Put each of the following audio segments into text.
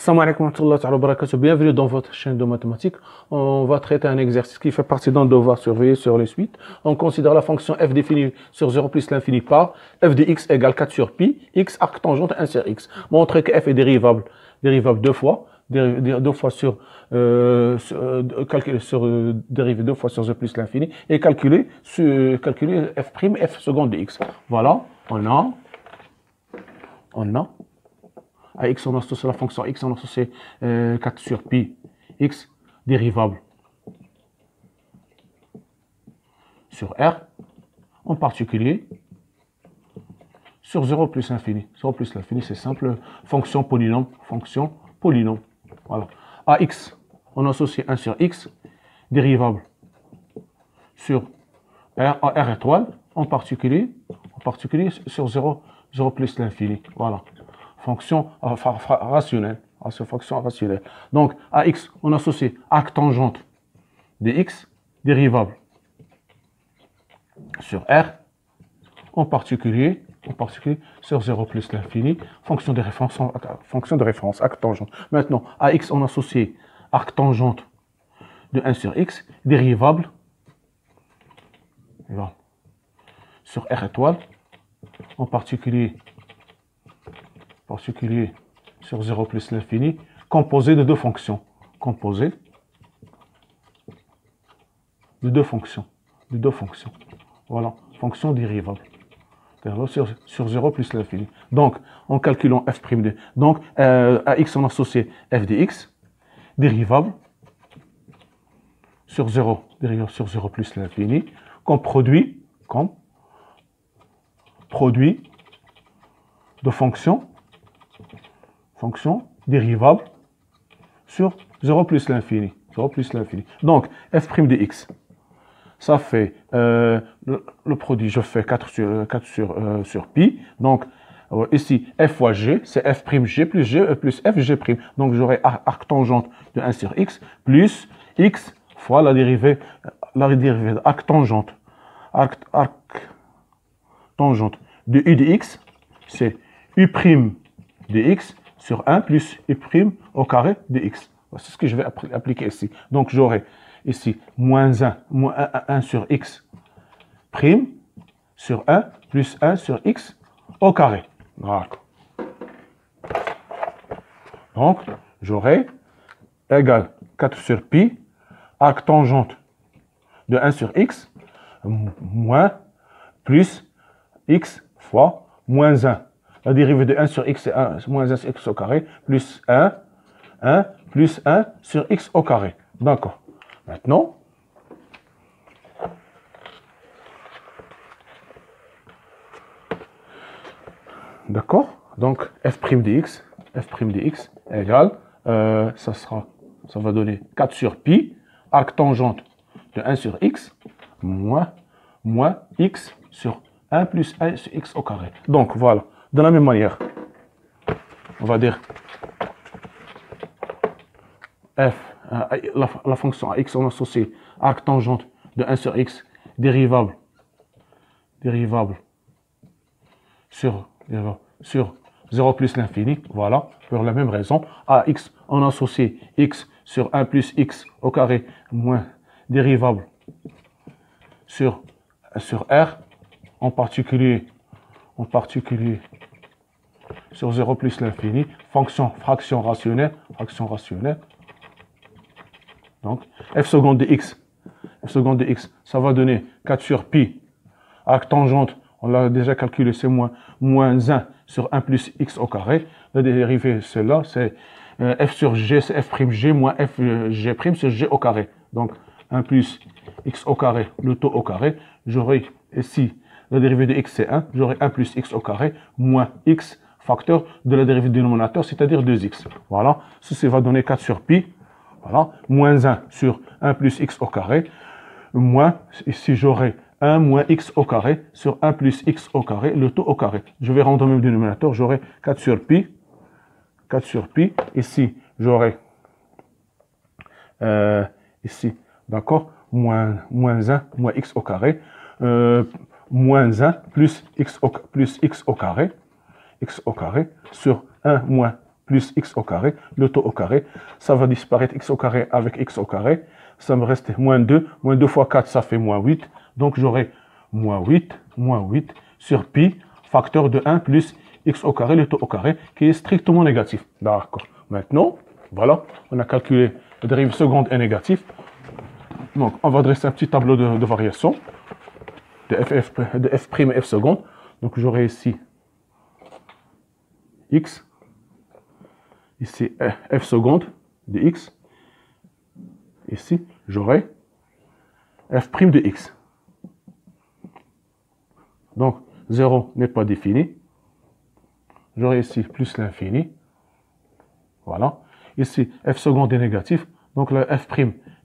Salam alaikum wa rahmatullahi wa barakatuh. Bienvenue dans votre chaîne de mathématiques. On va traiter un exercice qui fait partie d'un devoir surveillé sur les suites. On considère la fonction f définie sur 0 plus l'infini par f de x égale 4 sur pi, x arc tangente 1 sur x. Montrer que f est dérivable deux fois dérivé deux fois sur 0 plus l'infini et calculer f prime f seconde de x. Voilà, on a à x, on associe la fonction x, on associe 4 sur pi, x dérivable sur R, en particulier sur 0 plus l'infini. 0 plus l'infini, c'est simple, fonction polynôme. Voilà. À x, on associe 1 sur x, dérivable sur R, à R étoile, en particulier sur 0 plus l'infini. Voilà. Fonction rationnelle. Donc, à x, on associe arc tangente de x, dérivable sur R, en particulier sur 0 plus l'infini, fonction de référence, arc tangente. Maintenant, à x, on associe arc tangente de 1 sur x, dérivable sur R étoile, en particulier sur 0 plus l'infini, composé de deux fonctions. Voilà, fonction dérivable. Sur 0 plus l'infini. Donc, en calculant f', donc à x, on associe f de x, dérivable sur 0 plus l'infini, comme produit de fonction dérivable sur 0 plus l'infini. Donc, f' de x, ça fait le produit, je fais 4 sur pi. Donc, ici, f fois g, c'est f'g plus fg'. Donc, j'aurai arc tangente de 1 sur x plus x fois la dérivée de arc tangente. Arc tangente de u de x, c'est u' de x sur 1 plus u' au carré de x. C'est ce que je vais appliquer ici. Donc, j'aurai ici moins 1 sur x prime sur 1 plus 1 sur x au carré. Voilà. Donc, j'aurai égal 4 sur pi, arc tangente de 1 sur x, moins plus x fois moins 1. La dérivée de 1 sur x, c'est moins 1 sur x au carré, plus 1 plus 1 sur x au carré. D'accord. Maintenant, d'accord, donc f' de x égale, ça va donner 4 sur pi, arc tangente de 1 sur x, moins x sur 1 plus 1 sur x au carré. Donc voilà, de la même manière, on va dire f, la fonction à x, on associe arc tangente de 1 sur x, dérivable sur 0 plus l'infini. Voilà, pour la même raison. À x, on associe x sur 1 plus x au carré, moins dérivable sur R, en particulier sur 0 plus l'infini, fraction rationnelle. Donc, f seconde de x, ça va donner 4 sur pi, arc tangente, on l'a déjà calculé, c'est moins 1 sur 1 plus x au carré. La dérivée, c'est là, c'est f sur g, c'est f'g moins fg' sur g au carré. Donc, 1 plus x au carré, le taux au carré. J'aurai ici, la dérivée de x, c'est 1. J'aurai 1 plus x au carré moins x facteur de la dérivée du dénominateur, c'est-à-dire 2x. Voilà, ceci va donner 4 sur pi. Voilà, moins 1 sur 1 plus x au carré, moins, ici j'aurai 1 moins x au carré sur 1 plus x au carré, le taux au carré. Je vais rendre le même dénominateur, j'aurai 4 sur pi, ici j'aurai, ici, d'accord, moins 1 moins x au carré, moins 1 plus x au carré, sur 1 moins plus x au carré, le tout au carré. Ça va disparaître x au carré avec x au carré. Ça me reste moins 2. Moins 2 fois 4, ça fait moins 8. Donc j'aurai moins 8 sur pi, facteur de 1 plus x au carré, le tout au carré, qui est strictement négatif. D'accord. Maintenant, voilà, on a calculé la dérive seconde et négative. Donc, on va dresser un petit tableau de variation de f' et f seconde. Donc, j'aurai ici x, ici f seconde de x. Ici, j'aurai f' de x. Donc, 0 n'est pas défini. J'aurai ici plus l'infini. Voilà. Ici, f seconde est négatif. Donc, la f'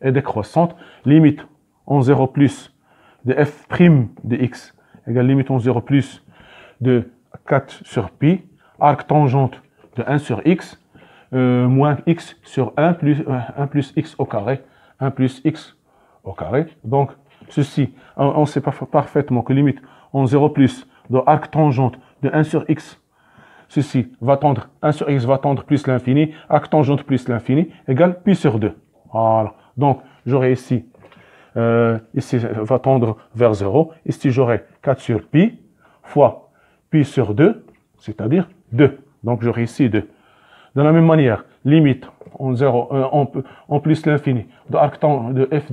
est décroissante. Limite en 0 plus de f' de x égale limite en 0 plus de 4 sur pi. Arc tangente de 1 sur x moins x sur 1 plus x au carré. 1 plus x au carré. Donc, ceci, on sait parfaitement que limite en 0 plus de arc tangente de 1 sur x, ceci va tendre, 1 sur x va tendre plus l'infini, arc tangente plus l'infini, égale pi sur 2. Voilà. Donc, j'aurai ici, ici va tendre vers 0. Ici, j'aurai 4 sur pi fois pi sur 2, c'est-à-dire 2. Donc, j'aurai ici 2. De la même manière, limite en 0, en plus l'infini de arc tangente de f'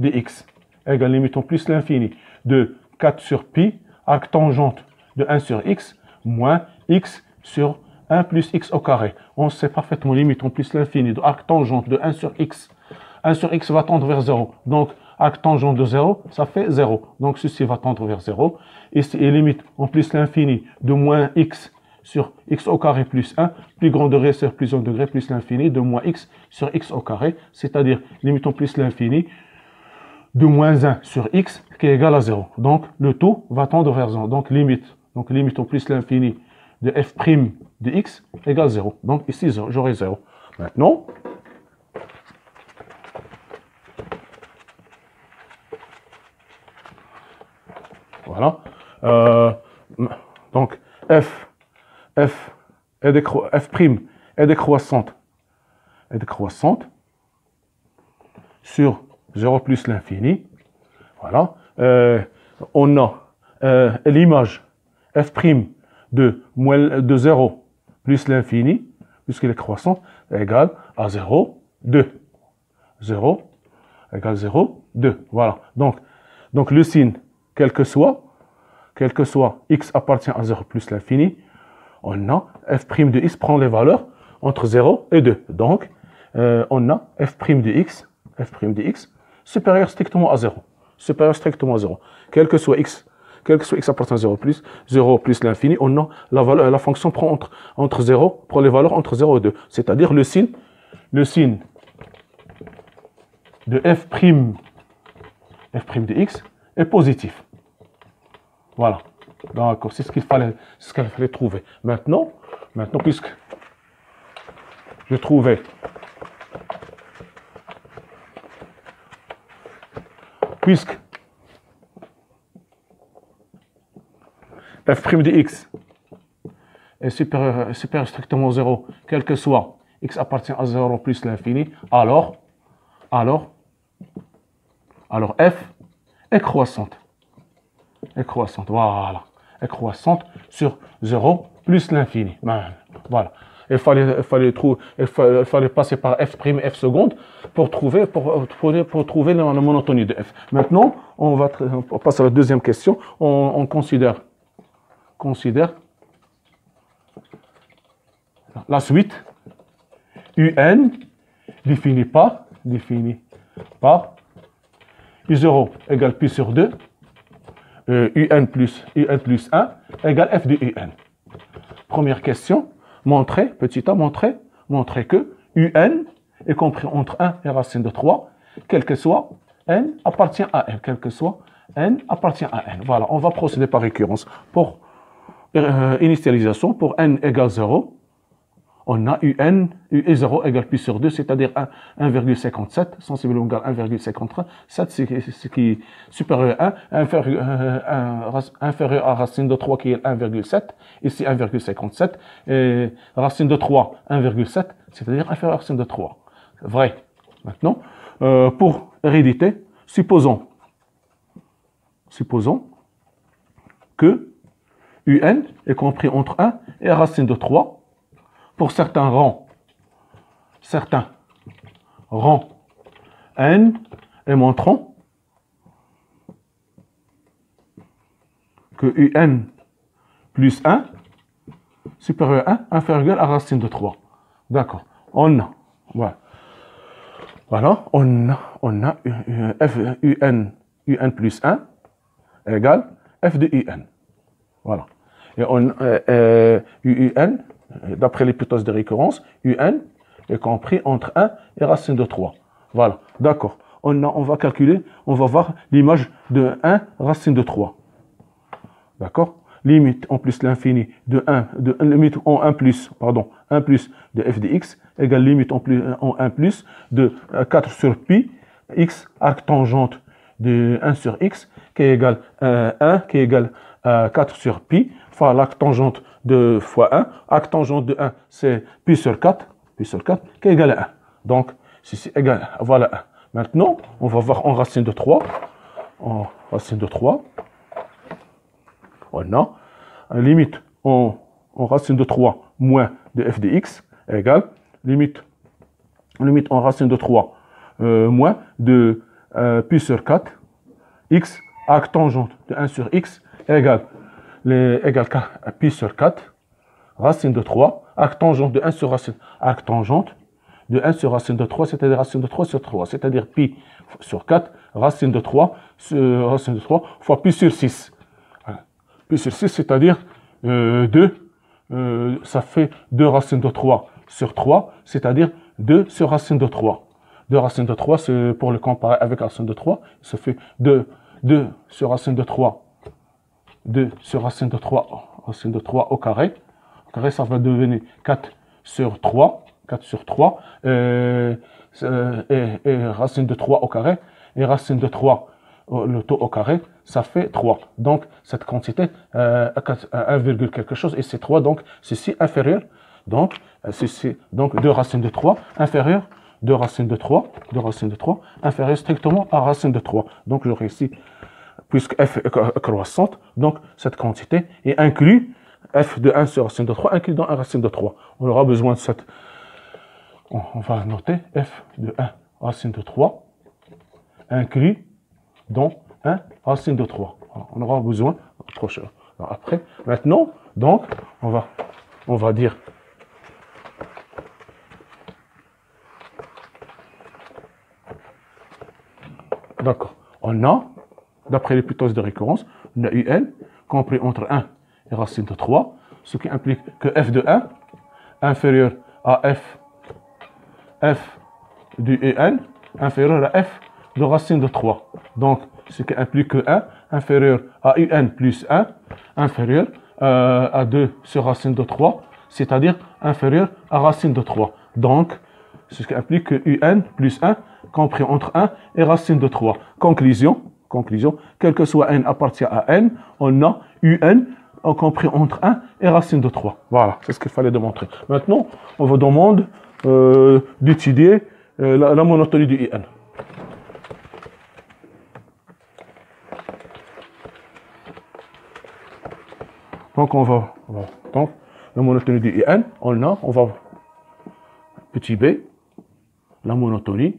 de x égale limite en plus l'infini de 4 sur pi, arc tangente de 1 sur x, moins x sur 1 plus x au carré. On sait parfaitement limite en plus l'infini de arc tangente de 1 sur x. 1 sur x va tendre vers 0. Donc, arc tangente de 0, ça fait 0. Donc, ceci va tendre vers 0. Ici, et limite en plus l'infini de moins x sur x au carré plus 1, plus grand degré sur plus grand degré plus l'infini de moins x sur x au carré, c'est-à-dire limite en plus l'infini de moins 1 sur x qui est égal à 0. Donc, le tout va tendre vers 0. Donc, limite en plus l'infini de f' de x égale 0. Donc, ici, j'aurai 0. Maintenant, voilà. Donc, f' est décroissante sur 0 plus l'infini. Voilà. On a l'image f' de 0 plus l'infini, puisqu'il est croissant, égale à 0, 2. 0 égale 0, 2. Voilà. Donc le signe, quel que soit x appartient à 0 plus l'infini, on a f' de x prend les valeurs entre 0 et 2. Donc, on a f' de x supérieur strictement à 0. Supérieur strictement à 0. Quel que soit x appartient à 0 plus l'infini, on a la fonction prend entre 0, prend les valeurs entre 0 et 2. C'est-à-dire le signe de f' de x est positif. Voilà. D'accord, c'est ce qu'il fallait trouver. Maintenant, puisque je trouvais f' de x est supérieur strictement à 0, quel que soit x appartient à 0 plus l'infini, alors f est croissante. Voilà. Est croissante sur 0 plus l'infini. Voilà. Il fallait passer par f' et f seconde pour trouver la monotonie de f. Maintenant, on passe à la deuxième question. On considère la suite un définie par u0 égale pi sur 2, un plus 1 égale f de un. Première question, petit a, montrer que un est compris entre 1 et racine de 3, quel que soit n appartient à n. Voilà, on va procéder par récurrence. Pour initialisation, pour n égale 0, on a UN, UE0 égale pi sur 2, c'est-à-dire 1,57, sensiblement égal à 1,53. 7, c'est ce qui est supérieur à 1, inférieur à racine de 3 qui est 1,7, ici 1,57, et racine de 3, 1,7, c'est-à-dire inférieur à racine de 3. Vrai. Maintenant, pour hérédité, supposons que UN est compris entre 1 et racine de 3 pour certains rangs N, et montrons que UN plus 1 supérieur à 1 inférieur à racine de 3. D'accord. On a, voilà, on a f UN plus 1 égale f de UN. Voilà. Et UN, d'après l'hypothèse de récurrence, UN est compris entre 1 et racine de 3. Voilà, d'accord. On va calculer, on va voir l'image de 1 racine de 3. D'accord? Limite en plus l'infini de 1, limite en 1 plus de f de x égale limite en 1 plus de 4 sur pi x arc tangente de 1 sur x qui est égal à 1 qui est égal à 4 sur pi fois l'arc tangente de fois 1. Arc tangente de 1 c'est pi sur 4 qui est égal à 1. Donc ceci égal à voilà 1. Maintenant on va voir en racine de 3. En racine de 3. On a limite en racine de 3 moins de f de x égale limite en racine de 3 moins de pi sur 4 x arc tangente de 1 sur x égale pi sur 4 racine de 3 arc tangente de 1 sur racine arc tangente de 1 sur racine de 3 c'est-à-dire racine de 3 sur 3 c'est-à-dire pi sur 4 racine de 3 fois pi sur 6. Pi sur 6, c'est-à-dire 2, ça fait 2 racines de 3 sur 3, c'est-à-dire 2 sur racine de 3. 2 racines de 3, c'est pour le comparer avec racine de 3, ça fait 2 sur racine de 3, 2 sur racine de 3 au carré. Au carré, ça va devenir 4 sur 3, et racine de 3 au carré, et racine de 3 le taux au carré, ça fait 3. Donc, cette quantité, 1, quelque chose, et c'est 3, donc ceci inférieur. Donc, ceci, donc 2 racines de 3, inférieur, 2 racines de 3, inférieur strictement à racine de 3. Donc, j'aurai ici, puisque f est croissante, donc cette quantité est inclus, f de 1 sur racine de 3, inclus dans 1 racine de 3. On aura besoin de cette, on va noter f de 1 racine de 3, inclus dans 1 racine de 3. On aura besoin prochain. Après, maintenant, donc, on va dire d'accord. On a, d'après l'hypothèse de récurrence, on a UN compris entre 1 et racine de 3, ce qui implique que f de 1 inférieur à f du UN inférieur à f de racine de 3. Donc, ce qui implique que 1 inférieur à UN plus 1 inférieur à 2 sur racine de 3, c'est-à-dire inférieur à racine de 3. Donc, ce qui implique que UN plus 1 compris entre 1 et racine de 3. Conclusion, quel que soit n appartient à n, on a UN compris entre 1 et racine de 3. Voilà, c'est ce qu'il fallait démontrer. Maintenant, on vous demande d'étudier la monotonie du UN. Donc, donc, la monotonie du IN, on va, petit b, la monotonie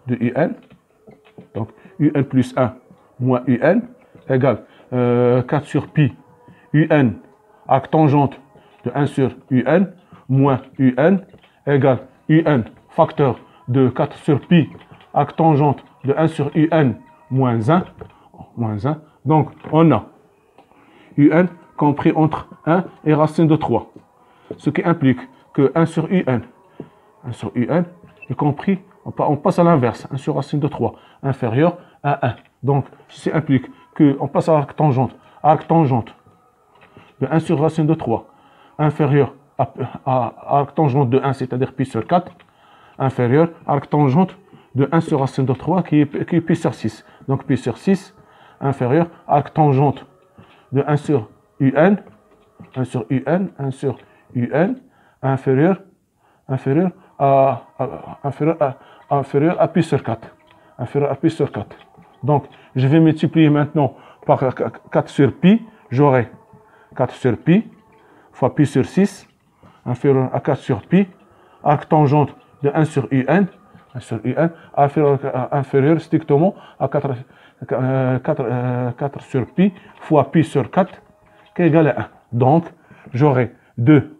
de UN, donc UN plus 1 moins UN égale 4 sur pi UN arc tangente de 1 sur UN moins UN égale UN facteur de 4 sur pi arc tangente de 1 sur UN moins 1. Donc, on a UN compris entre 1 et racine de 3. Ce qui implique que 1 sur UN est compris, on passe à l'inverse, 1 sur racine de 3, inférieur à 1. Donc, ceci implique qu'on passe à arc tangente de 1 sur racine de 3 inférieur à arc tangente de 1, c'est-à-dire pi sur 4, inférieur à arc tangente de 1 sur racine de 3 qui est pi sur 6. Donc pi sur 6 inférieur à arc tangente de 1 sur un, 1 sur un, 1 sur un, inférieur à pi sur 4. Inférieur à pi sur 4. Donc, je vais multiplier maintenant par 4 sur pi. J'aurai 4 sur pi fois pi sur 6, inférieur à 4 sur pi, arc tangente de 1 sur un, 1 sur un, inférieur strictement à 4 sur pi fois pi sur 4, qui est égal à 1. Donc, j'aurai 2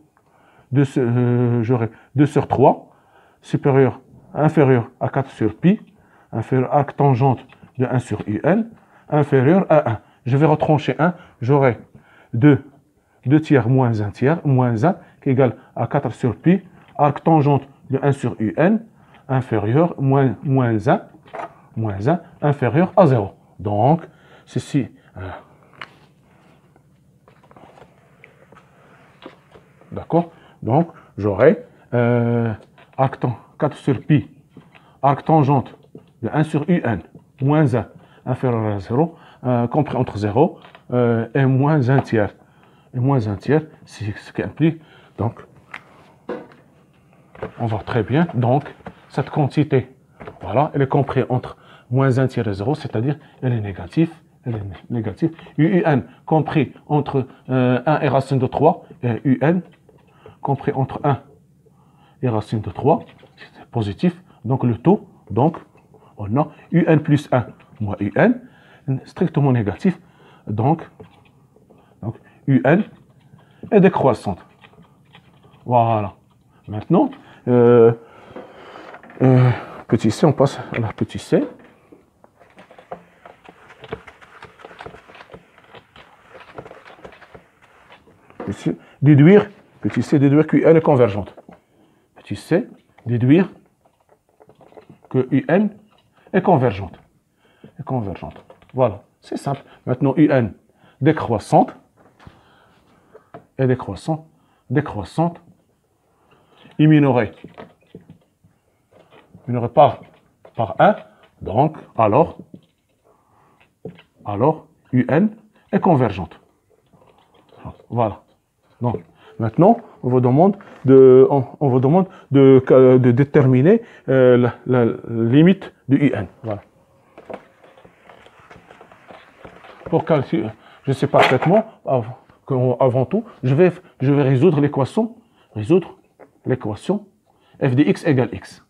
sur 3, inférieur à 4 sur pi, inférieur à arc tangente de 1 sur un, inférieur à 1. Je vais retrancher 1, j'aurai 2 tiers moins 1 tiers, moins 1, qui est égal à 4 sur pi, arc tangente de 1 sur un, inférieur, moins 1, inférieur à 0. Donc, ceci... D'accord? Donc, j'aurai 4 sur pi, arc tangente de 1 sur un, moins 1, inférieur à 0, compris entre 0 et moins 1 tiers. Et moins 1 tiers, c'est ce qui implique, donc, on voit très bien, donc, cette quantité, voilà, elle est comprise entre moins 1 tiers et 0, c'est-à-dire, elle est négative, UN compris entre 1 et racine de 3, et UN compris entre 1 et racine de 3, c'est positif, donc le taux, donc, on a UN plus 1 moins UN, strictement négatif, donc UN est décroissante. Voilà. Maintenant, petit c, on passe à la petit c. Déduire, petit c, déduire que UN est convergente. Petit c, déduire que UN est convergente. Voilà, c'est simple. Maintenant, UN décroissante et décroissante, et minorée par 1, donc, alors, UN est convergente. Voilà. Donc, maintenant, on vous demande de déterminer la limite de UN. Voilà. Pour calculer, je sais parfaitement, avant tout, je vais résoudre l'équation f de x égale x.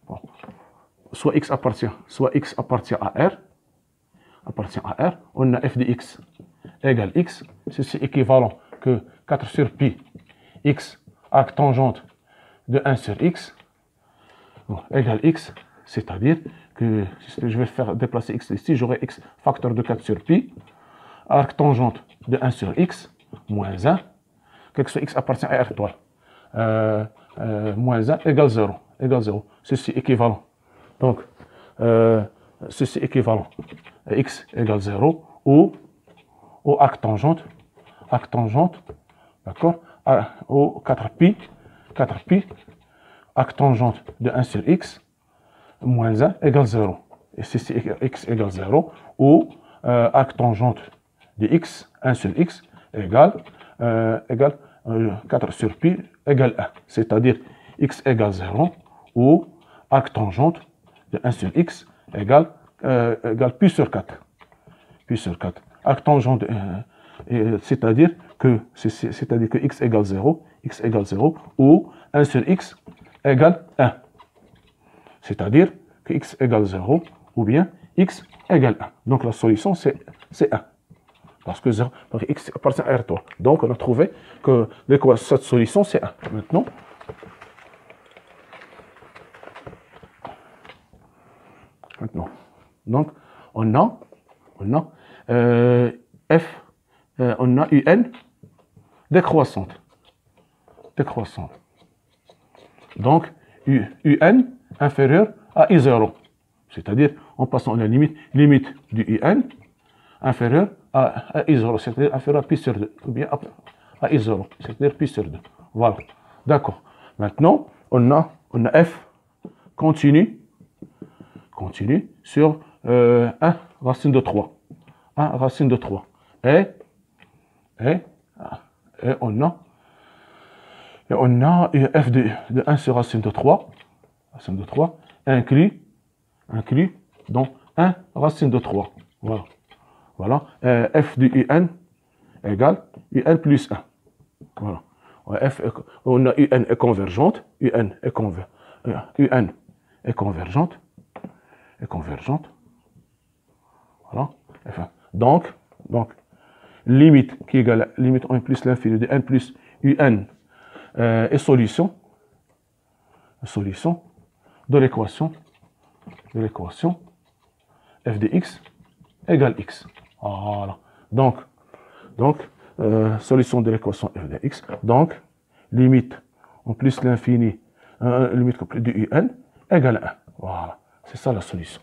Bon. Soit x appartient à R, on a f de x égale x, c'est équivalent que 4 sur pi x arc tangente de 1 sur x égale x, c'est-à-dire que si je vais faire déplacer x ici, j'aurai x facteur de 4 sur pi, arc tangente de 1 sur x, moins 1, quelque soit x appartient à R étoile, moins 1 égale 0, ceci équivalent. Donc, ceci équivalent à x égale 0 ou au arc tangente, d'accord, au 4 pi, arc tangente de 1 sur x, moins 1 égale 0. Et ceci x égale 0, ou arc tangente de x, 1 sur x, égale 4 sur pi égale 1. C'est-à-dire x égale 0, ou arc tangente de 1 sur x égale pi sur 4. Arc tangente, c'est-à-dire que x égale 0, ou 1 sur x égale 1. C'est-à-dire que x égale 0, ou bien x égale 1. Donc la solution, c'est 1. Parce que x appartient à R3. Donc on a trouvé que cette solution, c'est 1. Maintenant, donc on a on a UN décroissante. Donc UN inférieur à I0. C'est-à-dire en passant la limite du UN inférieur à I0, c'est-à-dire inférieur à pi sur 2, ou bien à I0, c'est-à-dire pi sur 2. Voilà. D'accord. Maintenant, on a f continu sur 1 racine de 3. 1 racine de 3. Et on a f de 1 sur racine de 3, inclus dans 1 racine de 3. Voilà. Voilà. F de un égale un plus 1. Voilà. On a un est convergente, un est convergente. Voilà. Enfin, donc, limite qui égale limite 1 plus l'infini de 1 plus un est solution de l'équation f de x égale x. Voilà. Donc solution de l'équation f de x. Donc, limite en plus l'infini, limite de un égale 1. Voilà. C'est ça la solution.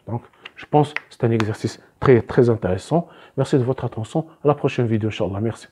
Donc, je pense que c'est un exercice très, très intéressant. Merci de votre attention. À la prochaine vidéo, Inch'Allah. Merci.